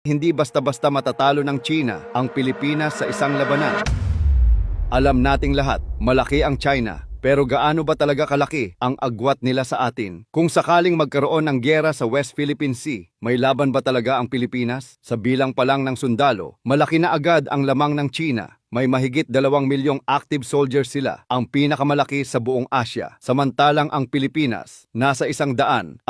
Hindi basta-basta matatalo ng China ang Pilipinas sa isang labanan. Alam nating lahat, malaki ang China. Pero gaano ba talaga kalaki ang agwat nila sa atin? Kung sakaling magkaroon ng gyera sa West Philippine Sea, may laban ba talaga ang Pilipinas? Sa bilang pa lang ng sundalo, malaki na agad ang lamang ng China. May mahigit 2 milyong active soldiers sila, ang pinakamalaki sa buong Asia. Samantalang ang Pilipinas, nasa 150,000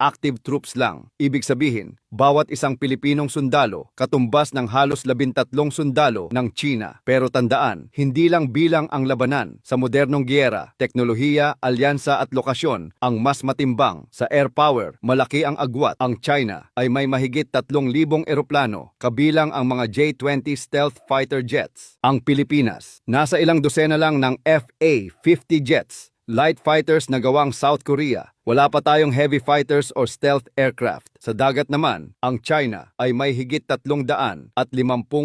active troops lang. Ibig sabihin, bawat isang Pilipinong sundalo, katumbas ng halos 13 sundalo ng China. Pero tandaan, hindi lang bilang ang labanan. Sa modernong gyera, teknolohiya, alyansa at lokasyon ang mas matimbang. Sa air power, malaki ang agwat. Ang China ay may mahigit 3,000 eroplano, kabilang ang mga J-20 stealth fighter jets. Ang Pilipinas, nasa ilang dosena lang ng FA-50 jets, light fighters na gawang South Korea. Wala pa tayong heavy fighters or stealth aircraft. Sa dagat naman, ang China ay may higit 350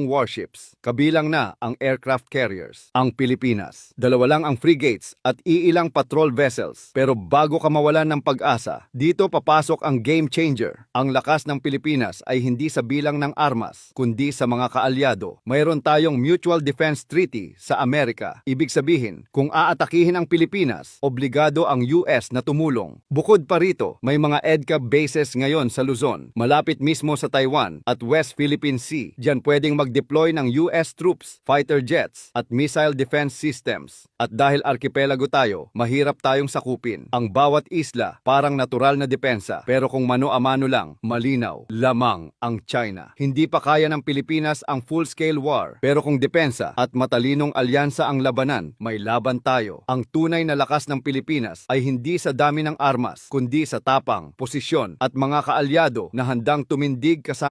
warships, kabilang na ang aircraft carriers. Ang Pilipinas, 2 lang ang frigates at iilang patrol vessels. Pero bago ka mawalan ng pag-asa, dito papasok ang game changer. Ang lakas ng Pilipinas ay hindi sa bilang ng armas, kundi sa mga kaalyado. Mayroon tayong Mutual Defense Treaty sa Amerika. Ibig sabihin, kung aatakihin ang Pilipinas, obligado ang US na tumulong. Bukod pa rito, may mga EDCA bases ngayon sa Luzon, malapit mismo sa Taiwan at West Philippine Sea. Diyan pwedeng mag-deploy ng US troops, fighter jets at missile defense systems. At dahil arkipelago tayo, mahirap tayong sakupin. Ang bawat isla parang natural na depensa, pero kung mano a mano lang, malinaw, lamang ang China. Hindi pa kaya ng Pilipinas ang full-scale war, pero kung depensa at matalinong alyansa ang labanan, may laban tayo. Ang tunay na lakas ng Pilipinas ay hindi sa dami ng armas, kundi sa tapang, posisyon at mga kaalyado na handang tumindig kasama